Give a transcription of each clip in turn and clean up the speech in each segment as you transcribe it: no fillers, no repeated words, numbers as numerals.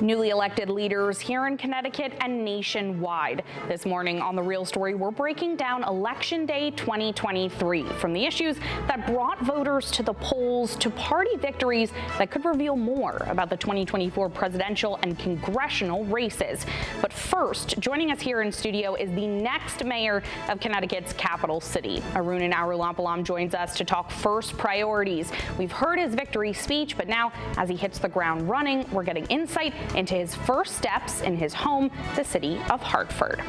Newly elected leaders here in Connecticut and nationwide. This morning on The Real Story, we're breaking down Election Day 2023, from the issues that brought voters to the polls to party victories that could reveal more about the 2024 presidential and congressional races. But first, joining us here in studio is the next mayor of Connecticut's capital city. Arunan Arulampalam joins us to talk first priorities. We've heard his victory speech, but now as he hits the ground running, we're getting insight into his first steps in his home, the city of Hartford.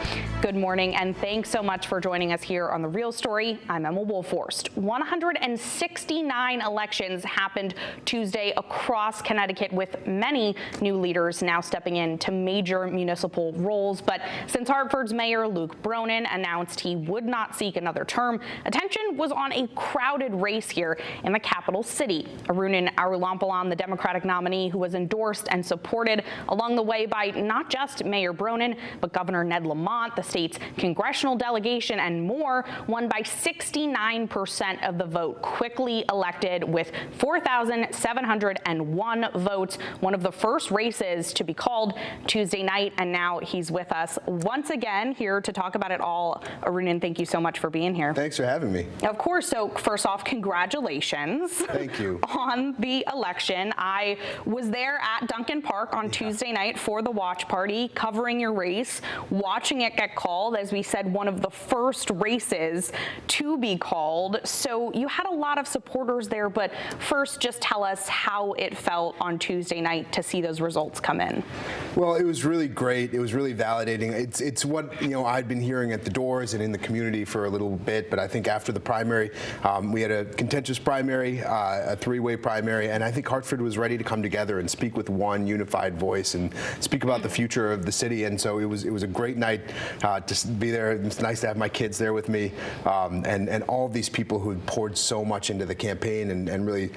Good morning, and thanks so much for joining us here on The Real Story. I'm Emma Wolforst. 169 elections happened Tuesday across Connecticut, with many new leaders now stepping into major municipal roles. But since Hartford's Mayor Luke Runin announced he would not seek another term, attention was on a crowded race here in the capital city. Arunan Arulampalam, the Democratic nominee who was endorsed and supported along the way by not just Mayor Runin, but Governor Ned Lamont, the state's congressional delegation, and more, won by 69% of the vote, quickly elected with 4,701 votes, one of the first races to be called Tuesday night. And now he's with us once again here to talk about it all. Runin, thank you so much for being here. Thanks for having me. Of course. So first off, congratulations. Thank you. On the election. I was there at Duncan Park on Tuesday night for the watch party, covering your race, watching it get called, as we said, one of the first races to be called. So you had a lot of supporters there, but first just tell us how it felt on Tuesday night to see those results come in. Well, it was really great. It was really validating. It's what, I'd been hearing at the doors and in the community for a little bit, but I think after the primary, we had a contentious primary, a three-way primary, and I think Hartford was ready to come together and speak with one unified voice and speak about the future of the city. And so it was a great night to be there. It's nice to have my kids there with me, and all of these people who had poured so much into the campaign and really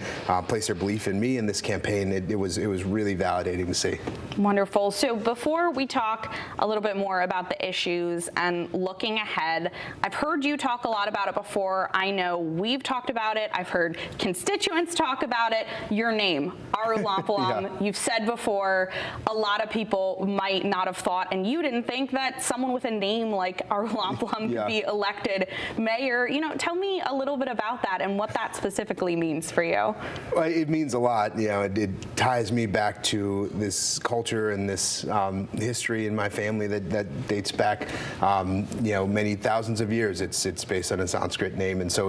placed their belief in me in this campaign. It was really validating to see. Wonderful. So before we talk a little bit more about the issues and looking ahead, I've heard you talk a lot about it before. I know we've talked about it. I've heard constituents talk about it. Your name, Arulampalam, yeah. You've said before, a lot of people might not have thought, and you didn't think, that someone with a name like Arulampalam could be elected mayor. Tell me a little bit about that and what that specifically means for you. Well, it means a lot. It ties me back to this culture and this history in my family that dates back, many thousands of years. It's based on a Sanskrit name, and so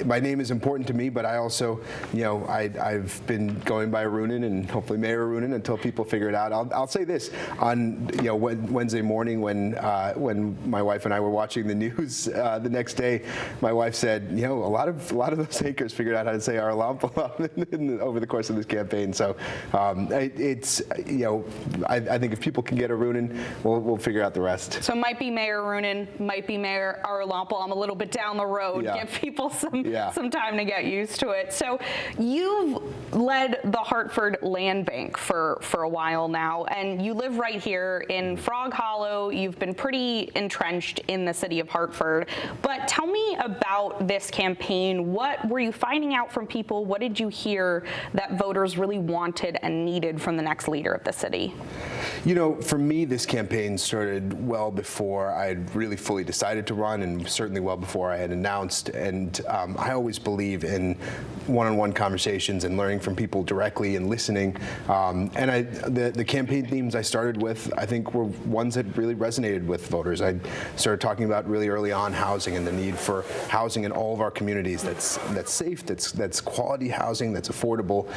my name is important to me. But I also, I've been going by Runin and hopefully Mayor Runin until people figure it out. I'll say this: on Wednesday morning when my wife and I were watching the news the next day, my wife said, a lot of those anchors figured out how to say Arulampalam over the course of this campaign. So I think if people can get a Runin, we'll figure out the rest. So might be Mayor Runin, might be Mayor Arulampalam a little bit down the road. Yeah. Give people some time to get used to it. So you've led the Hartford Land Bank for a while now, and you live right here in Frog Hollow. You've been pretty entrenched in the city of Hartford. But tell me about this campaign. What were you finding out from people? What did you hear that voters really wanted and needed from the next leader of the city? For me, this campaign started well before I had really fully decided to run, and certainly well before I had announced. And I always believe in one-on-one conversations and learning from people directly and listening. And the campaign themes I started with, I think, were ones that really resonated with voters. I started talking about really early on housing and the need for housing in all of our communities that's safe, that's quality housing, that's affordable,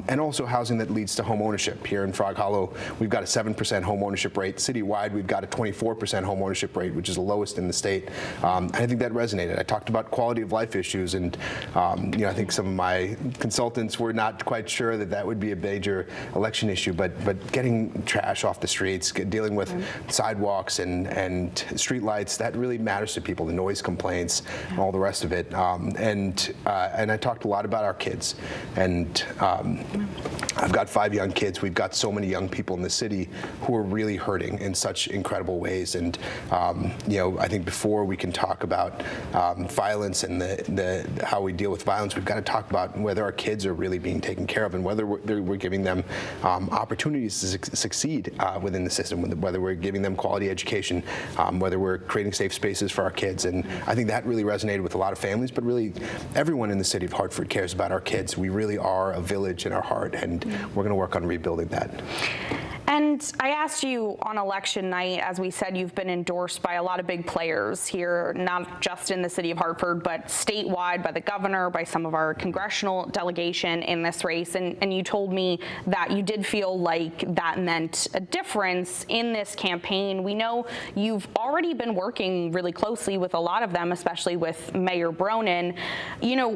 and also housing that leads to home ownership. Here in Frog Hollow, we've got a 7% home ownership rate. Citywide, we've got a 24% home ownership rate, which is the lowest in the state. And I think that resonated. I talked about quality of life issues, and I think some of my consultants were not quite sure that would be a major election issue, but getting trash off the streets, dealing with sidewalks and street lights, that really matters to people, the noise complaints, all the rest of it. And I talked a lot about our kids, and I've got 5 young kids. We've got so many young people in the city who are really hurting in such incredible ways. And I think before we can talk about violence and how we deal with violence, we've got to talk about whether our kids are really being taken care of and whether we're giving them opportunities to succeed within the system, whether we're giving them quality education, whether we're creating safe spaces for our kids. And I think that really resonated with a lot of families, but really everyone in the city of Hartford cares about our kids. We really are a village in our heart, and we're going to work on rebuilding that. And I asked you on election night, as we said, you've been endorsed by a lot of big players here, not just in the city of Hartford, but statewide by the governor, by some of our congressional delegation in this race. And you told me that you did feel like that meant a difference in this campaign. We know you've already been working really closely with a lot of them, especially with Mayor Runin.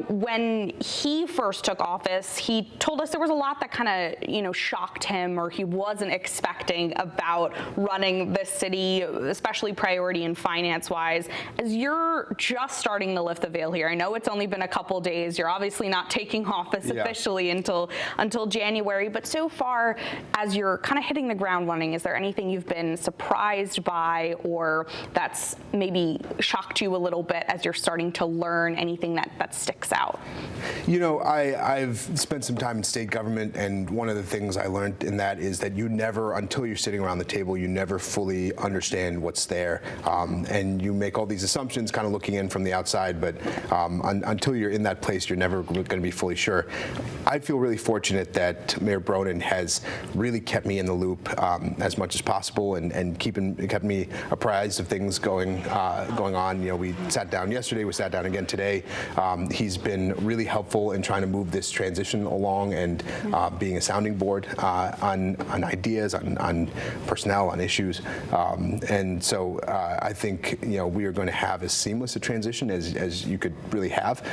When he first took office, he told us there was a lot that kind of, shocked him, or he wasn't expecting about running this city, especially priority and finance-wise. As you're just starting to lift the veil here, I know it's only been a couple days. You're obviously not taking office officially until January, but so far, as you're kind of hitting the ground running, is there anything you've been surprised by, or that's maybe shocked you a little bit as you're starting to learn, anything that sticks out? I've spent some time in state government, and one of the things I learned in that is that until you're sitting around the table, you never fully understand what's there. And you make all these assumptions kind of looking in from the outside, but until you're in that place, you're never going to be fully sure. I feel really fortunate that Mayor Runin has really kept me in the loop as much as possible and kept me apprised of things going on. We sat down yesterday, we sat down again today. He's been really helpful in trying to move this transition along and being a sounding board on ideas, on personnel, on issues. And so I think we are going to have as seamless a transition as you could really have.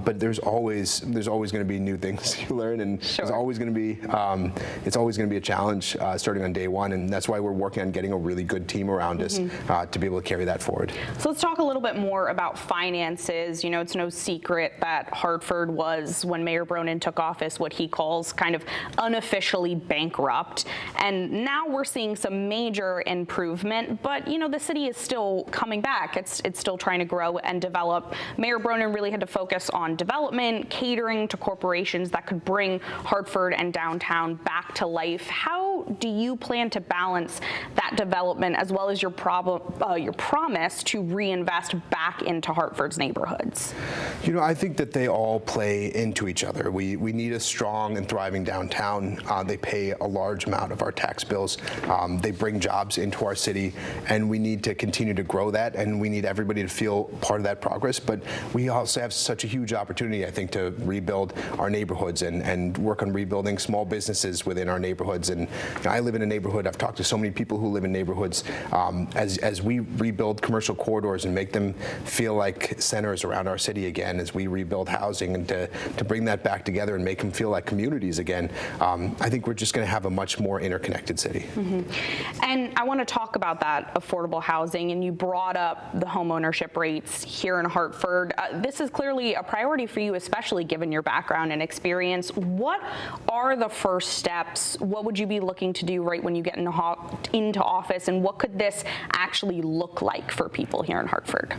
But there's always going to be new things you learn, and it's always going to be a challenge starting on day one. And that's why we're working on getting a really good team around us to be able to carry that forward. So let's talk a little bit more about finances. It's no secret that Hartford was, when Mayor Runin took office, what he calls kind of unofficially bankrupt. And now we're seeing some major improvement, but the city is still coming back. It's still trying to grow and develop. Mayor Runin really had to focus on development, catering to corporations that could bring Hartford and downtown back to life. How do you plan to balance that development as well as your promise to reinvest back into Hartford's neighborhoods? I think that they all play into each other. We need a strong and thriving downtown. They pay a large amount of our tax bills. They bring jobs into our city, and we need to continue to grow that, and we need everybody to feel part of that progress. But we also have such a huge opportunity, I think, to rebuild our neighborhoods and work on rebuilding small businesses within our neighborhoods. And I live in a neighborhood, I've talked to so many people who live in neighborhoods, as we rebuild commercial corridors and make them feel like centers around our city again, as we rebuild housing and to bring that back together and make them feel like communities again, I think we're just going to have a much more interconnected city. And I want to talk about that affordable housing, and you brought up the home ownership rates here in Hartford. This is clearly a priority for you, especially given your background and experience. What are the first steps? What would you be looking to do right when you get into office, and what could this actually look like for people here in Hartford?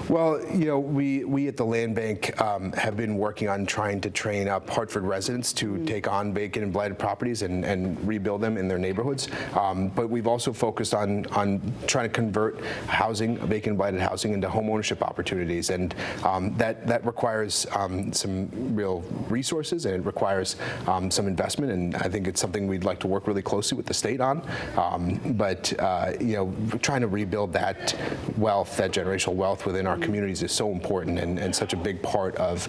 Well, we at the Land Bank have been working on trying to train up Hartford residents to take on vacant and blighted properties and rebuild them in their neighborhoods. But we've also focused on trying to convert vacant and blighted housing into home ownership opportunities, and that requires some real resources, and it requires some investment, and I think it's something we'd like to work really closely with the state on. But trying to rebuild that wealth, that generational wealth within our communities is so important and such a big part of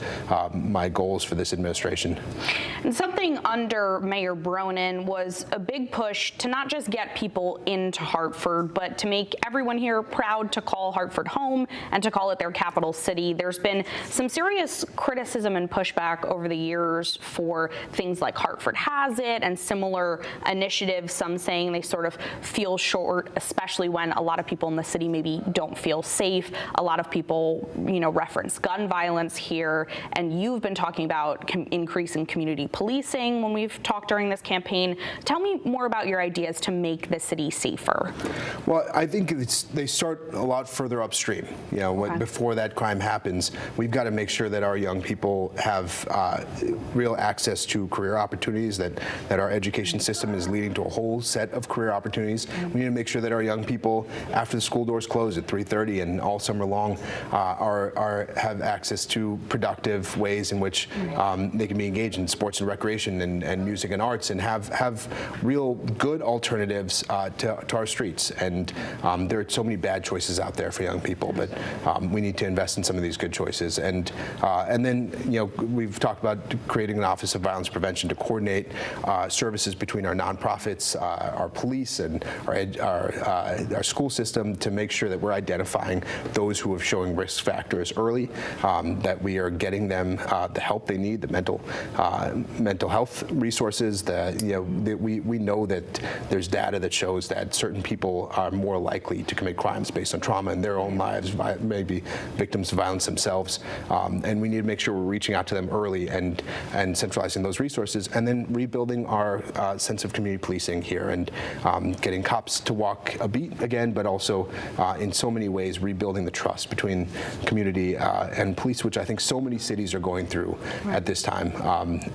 my goals for this administration. And something under Mayor Runin was a big push to not just get people into Hartford, but to make everyone here proud to call Hartford home and to call it their capital city. There's been some serious criticism and pushback over the years for things like Hartford Has It and similar initiatives, some saying they sort of feel short, especially when a lot of people in the city maybe don't feel safe. A lot of people, reference gun violence here, and you've been talking about increasing community policing when we've talked during this campaign. Tell me more about your ideas to make the city safer. Well, I think they start a lot further upstream. Before that crime happens, we've got to make sure that our young people have real access to career opportunities, that our education system is leading to a whole set of career opportunities. We need to make sure that our young people, after the school doors close at 3:30 and all summer long, have access to productive ways in which they can be engaged in sports and recreation and music and arts, and have real good alternatives to our streets. And there are so many bad choices out there for young people, but we need to invest in some of these good choices. And then we've talked about creating an Office of Violence Prevention to coordinate services between our nonprofits, our police, and our school system, to make sure that we're identifying those who are showing risk factors early, that we are getting them the help they need, the mental health resources. We know that there's data that shows that certain people are more likely to commit crimes based on trauma in their own lives, maybe victims of violence themselves, and we need to make sure we're reaching out to them early and centralizing those resources, and then rebuilding our sense of community policing here, and getting cops to walk a beat again, but also in so many ways rebuilding the trust between community and police, which I think so many cities are going through at this time,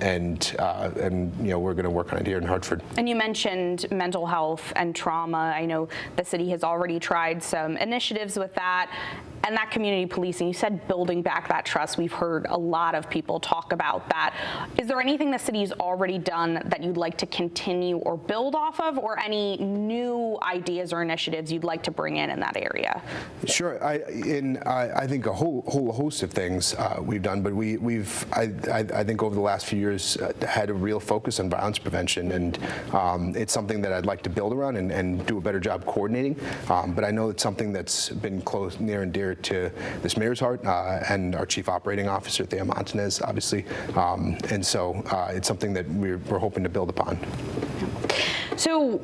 and we're going to work on it here in Hartford. And you mentioned mental health and trauma. I know the city has already tried some initiatives with that. And that community policing, you said building back that trust. We've heard a lot of people talk about that. Is there anything the city's already done that you'd like to continue or build off of, or any new ideas or initiatives you'd like to bring in that area? Sure. I think a whole host of things we've done, but I think over the last few years had a real focus on violence prevention, and it's something that I'd like to build around and do a better job coordinating. But I know it's something that's been close, near and dear to this mayor's heart, and our chief operating officer, Thea Montanez, obviously, and so it's something that we're hoping to build upon. So,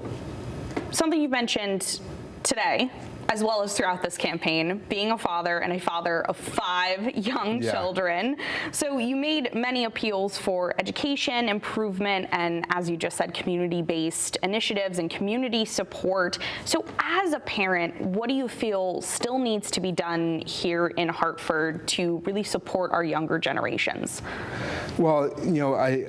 something you mentioned today, as well as throughout this campaign, being a father, and a father of 5 young children. So you made many appeals for education, improvement, and, as you just said, community-based initiatives and community support. So as a parent, what do you feel still needs to be done here in Hartford to really support our younger generations? Well,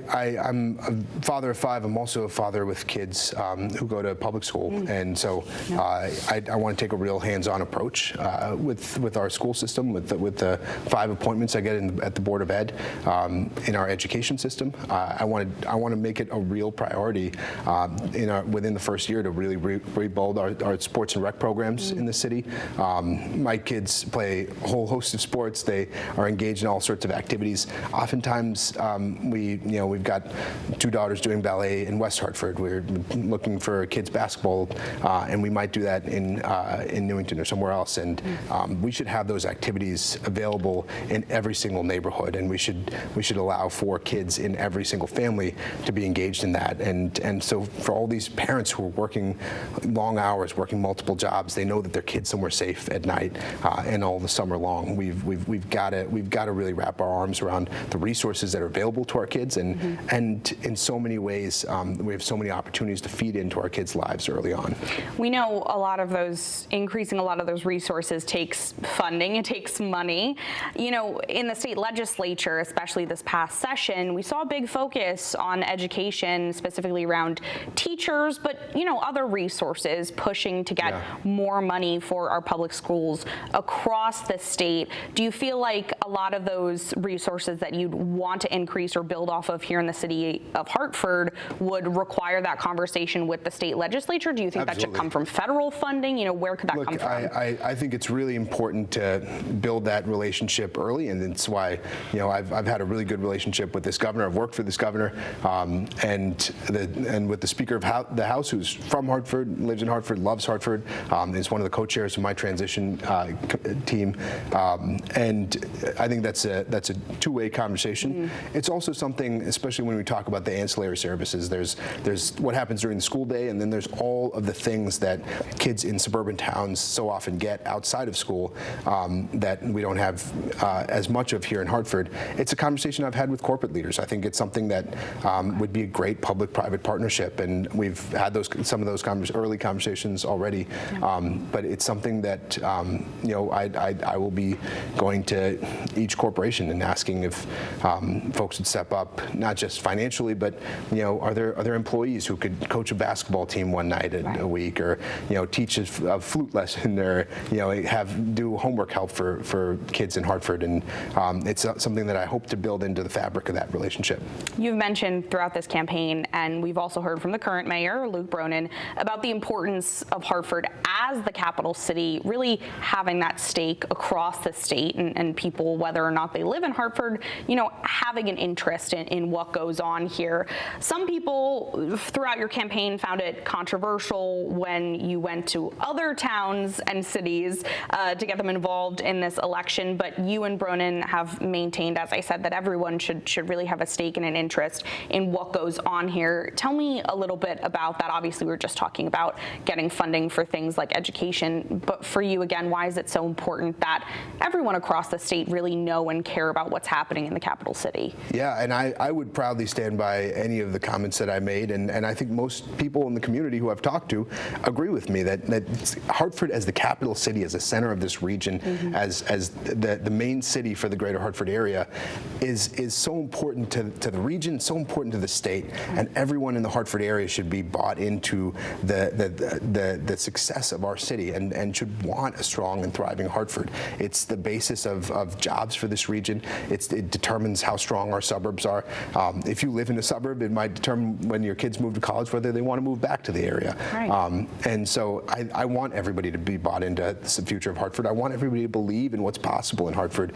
I'm a father of 5. I'm also a father with kids who go to public school, and so I want to take a real hands-on approach with our school system, with the 5 appointments I get at the Board of Ed, in our education system. I want to make it a real priority within the first year to really rebuild our sports and rec programs in the city. My kids play a whole host of sports. They are engaged in all sorts of activities. Oftentimes, we've got 2 daughters doing ballet in West Hartford. We're looking for kids basketball, and we might do that in Newington or somewhere else. And we should have those activities available in every single neighborhood, and we should allow for kids in every single family to be engaged in that. And so for all these parents who are working long hours, working multiple jobs, they know that their kid's somewhere safe at night and all the summer long. We've got to really wrap our arms around the resources that are available to our kids, and in so many ways we have so many opportunities to feed into our kids' lives early on. We know increasing a lot of those resources takes funding, it takes money. In the state legislature, especially this past session, we saw a big focus on education, specifically around teachers, but other resources pushing to get more money for our public schools across the state. Do you feel like a lot of those resources that you'd want to increase or build off of here in the city of Hartford would require that conversation with the state legislature? Do you think that should come from federal funding? Where could that come from? I think it's really important to build that relationship early, and it's why I've had a really good relationship with this governor. I've worked for this governor, and with the Speaker of the House, who's from Hartford, lives in Hartford, loves Hartford, is one of the co-chairs of my transition team, and I think that's a two-way conversation. It's also something, especially when we talk about the ancillary services. There's what happens during the school day, and then there's all of the things that kids in suburban towns so often get outside of school that we don't have as much of here in Hartford. It's a conversation I've had with corporate leaders. I think it's something that would be a great public-private partnership, and we've had some of those early conversations already. But it's something that I will be going to each corporation and asking if folks would step up, not just financially, but are there employees who could coach a basketball team one night a week, or teach a flute lesson, or do homework help for kids in Hartford, and it's something that I hope to build into the fabric of that relationship. You've mentioned throughout this campaign, and we've also heard from the current mayor, Luke Runin, about the importance of Hartford as the capital city, really having that stake across the state, and people, whether or not they live in Hartford, having an interest in what goes on here. Some people throughout your campaign found it controversial when you went to other towns and cities to get them involved in this election, but you and Runin have maintained, as I said, that everyone should really have a stake and an interest in what goes on here. Tell me a little bit about that. Obviously, we were just talking about getting funding for things like education, but for you, again, why is it so important that everyone across the state really know and care about what's happening in the capital city? Yeah, and I would proudly stand by any of the comments that I made, and I think most people in the community who I've talked to agree with me that Hartford as the capital city, as the center of this region, as the main city for the greater Hartford area, is so important to the region, so important to the state, and everyone in the Hartford area should be bought into the success of our city and should want a strong and thriving Hartford. It's the basis of jobs for this region. It determines how strong our suburbs are. If you live in a suburb, it might determine when your kids move to college whether they want to move back to the area. Right. And so I want everybody to be bought into the future of Hartford. I want everybody to believe in what's possible in Hartford,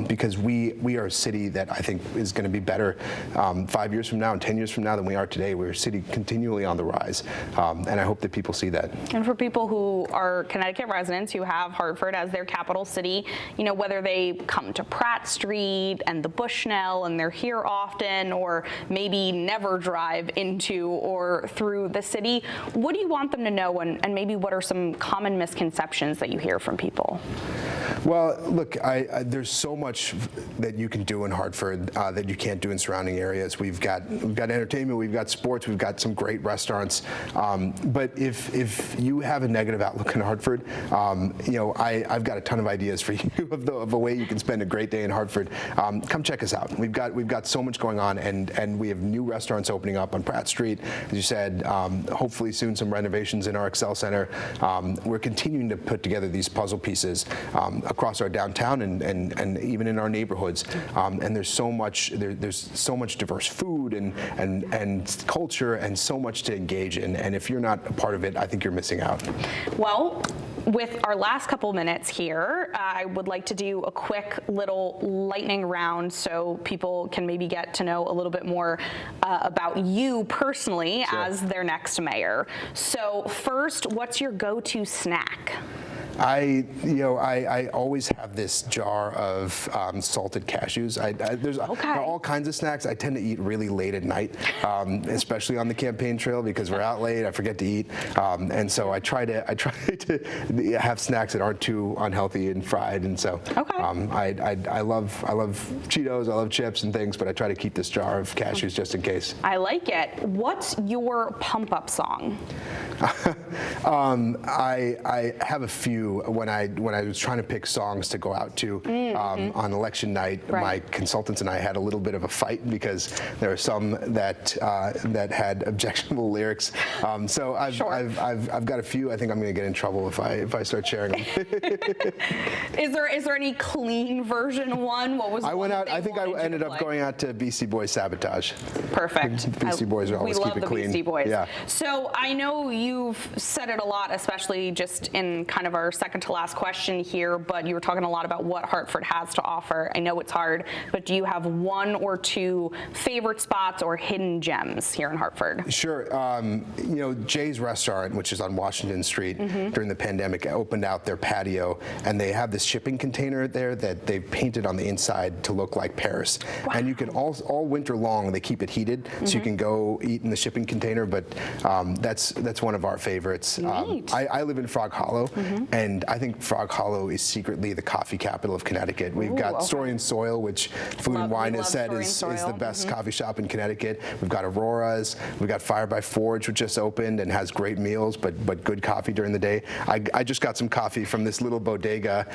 because we are a city that I think is going to be better 5 years from now and 10 years from now than we are today. We're a city continually on the rise, and I hope that people see that. And for people who are Connecticut residents who have Hartford as their capital city, whether they come to Pratt Street and the Bushnell and they're here often, or maybe never drive into or through the city, what do you want them to know, and maybe what are some common misconceptions that you hear from people? Well, look, there's so much that you can do in Hartford that you can't do in surrounding areas. We've got entertainment, we've got sports, we've got some great restaurants. But if you have a negative outlook in Hartford, I've got a ton of ideas for you of a way you can spend a great day in Hartford. Come check us out. We've got so much going on, and we have new restaurants opening up on Pratt Street, as you said. Hopefully soon some renovations in our Excel Center. We're continuing to put together these puzzle pieces across our downtown and even in our neighborhoods. And there's so much diverse food and culture and so much to engage in. And if you're not a part of it, I think you're missing out. Well, with our last couple minutes here, I would like to do a quick little lightning round so people can maybe get to know a little bit more about you personally as their next mayor. So first, what's your go-to snack? I always have this jar of salted cashews. There are all kinds of snacks. I tend to eat really late at night, especially on the campaign trail, because we're out late. I forget to eat, and so I try to have snacks that aren't too unhealthy and fried. And so I love Cheetos. I love chips and things, but I try to keep this jar of cashews just in case. I like it. What's your pump up song? I have a few. When I was trying to pick songs to go out to on election night, my consultants and I had a little bit of a fight because there are some that had objectionable lyrics. So I've got a few. I think I'm going to get in trouble if I start sharing them. Is there any clean version one? What was I went out? I think I ended up going out to BC Boys Sabotage. Perfect. Beastie Boys are always keep it clean. We love the Beastie Boys. Yeah. So I know you've said it a lot, especially just in kind of our second to last question here, but you were talking a lot about what Hartford has to offer. I know it's hard, but do you have one or two favorite spots or hidden gems here in Hartford? Sure. Jay's Restaurant, which is on Washington Street, during the pandemic, opened out their patio, and they have this shipping container there that they've painted on the inside to look like Paris. Wow. And you can all winter long, they keep it heated, so you can go eat in the shipping container, but that's one of our favorites. I live in Frog Hollow, and I think Frog Hollow is secretly the coffee capital of Connecticut. We've got Story and Soil, which Food and Wine has said is the best coffee shop in Connecticut. We've got Aurora's. We've got Fire by Forge, which just opened and has great meals, but good coffee during the day. I just got some coffee from this little bodega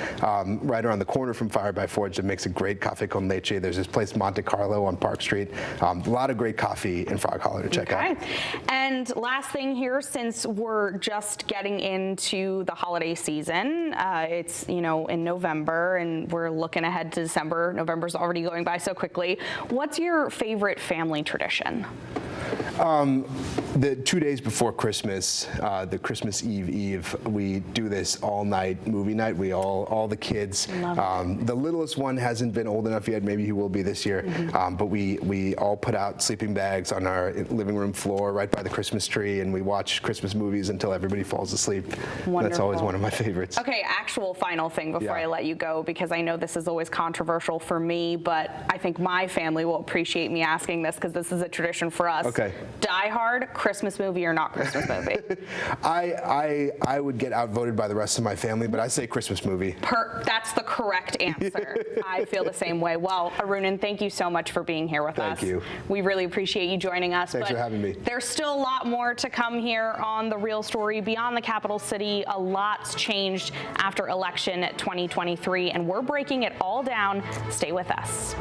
right around the corner from Fire by Forge that makes a great café con leche. There's this place, Monte Carlo, on Park Street. A lot of great coffee in Frog Hollow to check out. And last thing here, since we're just getting into the holiday season, it's in November, and we're looking ahead to December. November's already going by so quickly. What's your favorite family tradition? The 2 days before Christmas, the Christmas Eve, we do this all-night movie night. We all the kids. The littlest one hasn't been old enough yet. Maybe he will be this year. But we all put out sleeping bags on our living room floor right by the Christmas tree, and we watch Christmas movies until everybody falls asleep. Wonderful. That's always one of my favorites. Okay, actual final thing before I let you go, because I know this is always controversial for me, but I think my family will appreciate me asking this because this is a tradition for us. Okay. Die Hard, Christmas movie or not Christmas movie? I would get outvoted by the rest of my family, but I say Christmas movie. That's the correct answer. I feel the same way. Well, Arunan, thank you so much for being here with us. Thank you. We really appreciate you joining us. Thanks for having me. There's still a lot more to come here on The Real Story. Beyond the capital city, a lot's changed after election 2023, and we're breaking it all down. Stay with us.